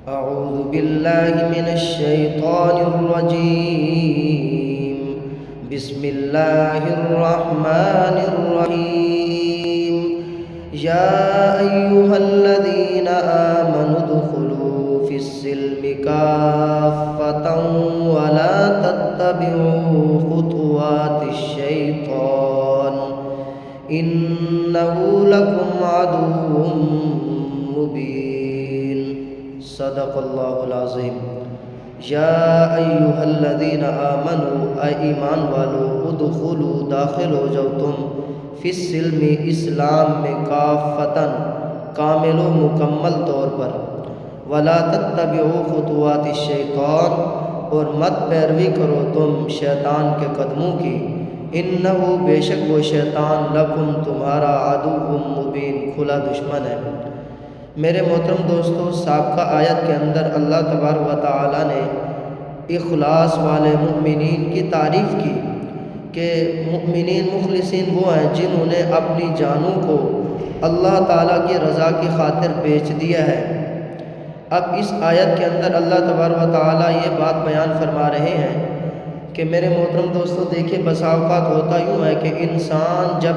أعوذ بالله من الشيطان الرجيم. بسم الله الرحمن الرحيم. يا أيها الذين آمنوا ادخلوا في السلم كافة ولا تتبعوا خطوات الشيطان إنه لكم عدو مبين. صدق اللہ العظیم. یا ایہا الذین آمنوا، اے ایمان والو، ادخلوا، داخل ہو جاؤ تم، فی السلم، اسلام میں، کافتن، کامل و مکمل طور پر، ولا تتبعوا خطوات الشیطان، اور مت پیروی کرو تم شیطان کے قدموں کی، انہو، بے شک وہ شیطان، لکم، تمہارا، عدو مبین، کھلا دشمن ہے. میرے محترم دوستو، سابقہ آیت کے اندر اللہ تبارک و تعالی نے اخلاص والے مؤمنین کی تعریف کی کہ مؤمنین مخلصین وہ ہیں جنہوں نے اپنی جانوں کو اللہ تعالیٰ کی رضا کی خاطر بیچ دیا ہے. اب اس آیت کے اندر اللہ تبارک و تعالیٰ یہ بات بیان فرما رہے ہیں کہ میرے محترم دوستو دیکھیں، بسا اوقات ہوتا یوں ہے کہ انسان جب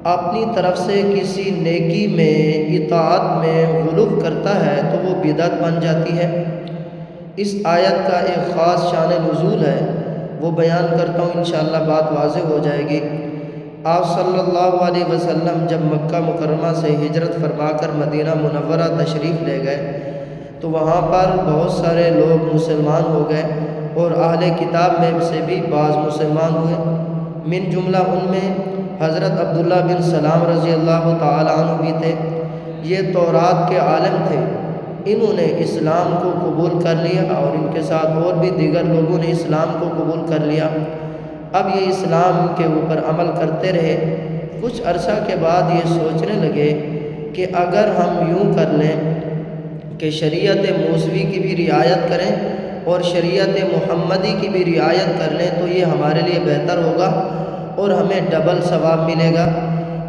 اپنی طرف سے کسی نیکی میں، اطاعت میں غلو کرتا ہے تو وہ بدعت بن جاتی ہے. اس آیت کا ایک خاص شان نزول ہے، وہ بیان کرتا ہوں، انشاءاللہ بات واضح ہو جائے گی. آپ صلی اللہ علیہ وسلم جب مکہ مکرمہ سے ہجرت فرما کر مدینہ منورہ تشریف لے گئے تو وہاں پر بہت سارے لوگ مسلمان ہو گئے، اور اہل کتاب میں سے بھی بعض مسلمان ہوئے. من جملہ ان میں حضرت عبداللہ بن سلام رضی اللہ تعالیٰ عنہ بھی تھے. یہ تورات کے عالم تھے، انہوں نے اسلام کو قبول کر لیا، اور ان کے ساتھ اور بھی دیگر لوگوں نے اسلام کو قبول کر لیا. اب یہ اسلام کے اوپر عمل کرتے رہے. کچھ عرصہ کے بعد یہ سوچنے لگے کہ اگر ہم یوں کر لیں کہ شریعت موسوی کی بھی رعایت کریں اور شریعت محمدی کی بھی رعایت کر لیں تو یہ ہمارے لیے بہتر ہوگا اور ہمیں ڈبل ثواب ملے گا.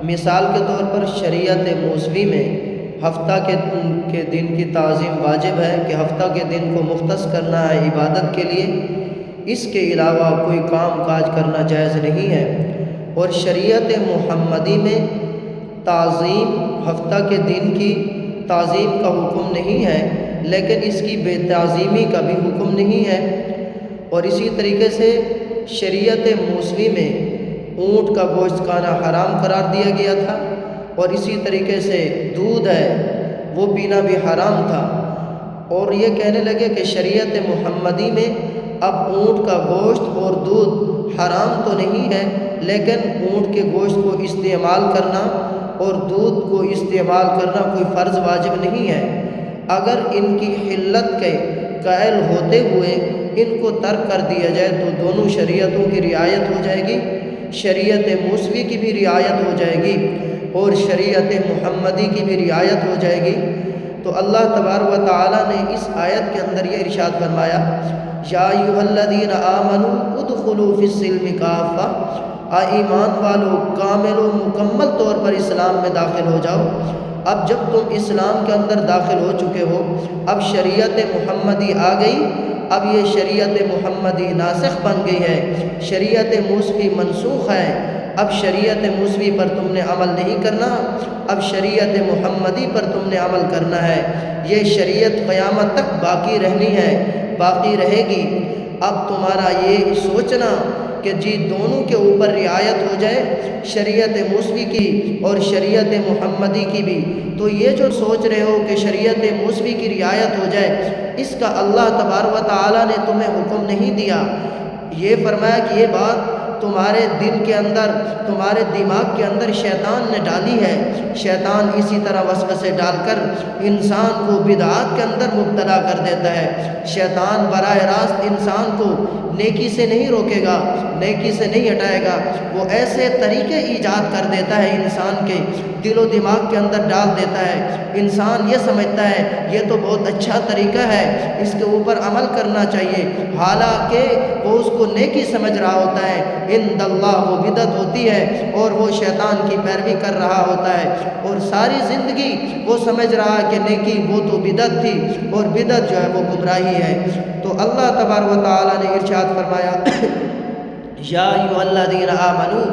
مثال کے طور پر شریعت موسوی میں ہفتہ کے دن کی تعظیم واجب ہے کہ ہفتہ کے دن کو مختص کرنا ہے عبادت کے لیے، اس کے علاوہ کوئی کام کاج کرنا جائز نہیں ہے. اور شریعت محمدی میں تعظیم، ہفتہ کے دن کی تعظیم کا حکم نہیں ہے، لیکن اس کی بے تعظیمی کا بھی حکم نہیں ہے. اور اسی طریقے سے شریعت موسوی میں اونٹ کا گوشت کھانا حرام قرار دیا گیا تھا، اور اسی طریقے سے دودھ ہے وہ پینا بھی حرام تھا. اور یہ کہنے لگے کہ شریعت محمدی میں اب اونٹ کا گوشت اور دودھ حرام تو نہیں ہے، لیکن اونٹ کے گوشت کو استعمال کرنا اور دودھ کو استعمال کرنا کوئی فرض واجب نہیں ہے. اگر ان کی حلت کے قائل ہوتے ہوئے ان کو ترک کر دیا جائے تو دونوں شریعتوں کی رعایت ہو جائے گی، شریعت موسوی کی بھی رعایت ہو جائے گی اور شریعت محمدی کی بھی رعایت ہو جائے گی. تو اللہ تبارک و تعالیٰ نے اس آیت کے اندر یہ ارشاد فرمایا، یا ایھا الذین آمنوا ادخلوا فی السلم کافہ، اے ایمان والو کامل و مکمل طور پر اسلام میں داخل ہو جاؤ. اب جب تم اسلام کے اندر داخل ہو چکے ہو، اب شریعت محمدی آ گئی، اب یہ شریعت محمدی ناسخ بن گئی ہے، شریعت موسوی منسوخ ہے. اب شریعت موسوی پر تم نے عمل نہیں کرنا، اب شریعت محمدی پر تم نے عمل کرنا ہے. یہ شریعت قیامت تک باقی رہنی ہے، باقی رہے گی. اب تمہارا یہ سوچنا کہ جی دونوں کے اوپر رعایت ہو جائے، شریعت موسوی کی اور شریعت محمدی کی بھی، تو یہ جو سوچ رہے ہو کہ شریعت موسوی کی رعایت ہو جائے، اس کا اللہ تبارک و تعالیٰ نے تمہیں حکم نہیں دیا. یہ فرمایا کہ یہ بات تمہارے دل کے اندر، تمہارے دماغ کے اندر شیطان نے ڈالی ہے. شیطان اسی طرح وسوسے ڈال کر انسان کو بدعات کے اندر مبتلا کر دیتا ہے. شیطان براہ راست انسان کو نیکی سے نہیں روکے گا، نیکی سے نہیں ہٹائے گا، وہ ایسے طریقے ایجاد کر دیتا ہے انسان کے دل و دماغ کے اندر ڈال دیتا ہے. انسان یہ سمجھتا ہے یہ تو بہت اچھا طریقہ ہے، اس کے اوپر عمل کرنا چاہیے، حالانکہ وہ اس کو نیکی سمجھ رہا ہوتا ہے، عند اللہ وہ بدعت ہوتی ہے اور وہ شیطان کی پیروی کر رہا ہوتا ہے، اور ساری زندگی وہ سمجھ رہا کہ نیکی وہ تو بدعت تھی، اور بدعت جو ہے وہ گمراہی ہے۔ تو اللہ تبارک و تعالیٰ نے ارشاد فرمایا یا ایھا الذین آمنو،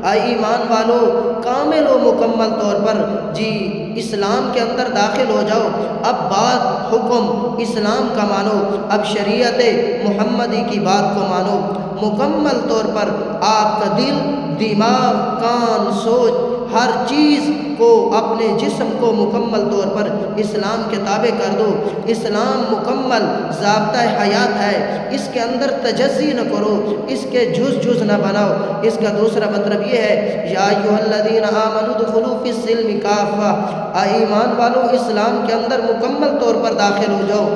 اے ایمان والو، کامل و مکمل طور پر جی اسلام کے اندر داخل ہو جاؤ۔ اب بات حکم اسلام کا مانو، اب شریعت محمدی کی بات کو مانو، مکمل طور پر آپ کا دل، دماغ، کان، سوچ، ہر چیز کو، اپنے جسم کو مکمل طور پر اسلام کے تابع کر دو۔ اسلام مکمل ضابطہ حیات ہے، اس کے اندر تجزی نہ کرو، اس کے جز نہ بناؤ۔ اس کا دوسرا مطلب یہ ہے یا ایھا الذین آمنوا ادخلوا فی السلم کافہ، اے ایمان والو اسلام کے اندر مکمل طور پر داخل ہو جاؤ۔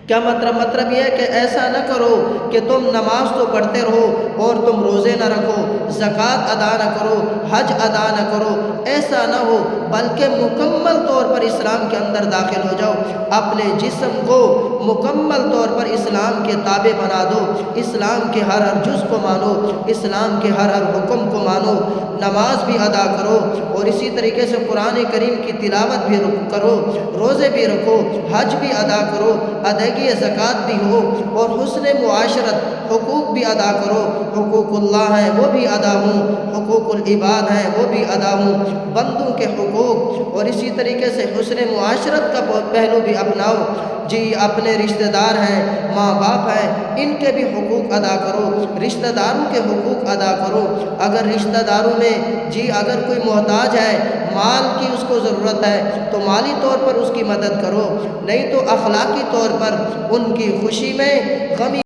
کیا مطلب یہ ہے کہ ایسا نہ کرو کہ تم نماز تو پڑھتے رہو اور تم روزے نہ رکھو، زکوٰۃ ادا نہ کرو، حج ادا نہ کرو، ایسا نہ ہو، بلکہ مکمل طور پر اسلام کے اندر داخل ہو جاؤ۔ اپنے جسم کو مکمل طور پر اسلام کے تابع بنا دو، اسلام کے ہر جز کو مانو، اسلام کے ہر حکم کو مانو، نماز بھی ادا کرو، اور اسی طریقے سے قرآن کریم کی تلاوت بھی کرو، روزے بھی رکھو، حج بھی ادا کرو، ادائیگی زکوٰۃ بھی ہو، اور حسن معاشرت، حقوق بھی ادا کرو، حقوق اللہ ہیں وہ بھی ادا ہوں، حقوق العباد ہیں وہ بھی ادا ہوں، بندوں کے حقوق، اور اسی طریقے سے حسن معاشرت کا پہلو بھی اپناؤ۔ جی اپنے رشتہ دار ہیں، ماں باپ ہیں، ان کے بھی حقوق ادا کرو، رشتہ داروں کے حقوق ادا کرو۔ اگر رشتہ داروں میں جی اگر کوئی محتاج ہے، مال کی اس کو ضرورت ہے تو مالی طور پر اس کی مدد کرو، نہیں تو اخلاقی طور پر ان کی خوشی میں غمی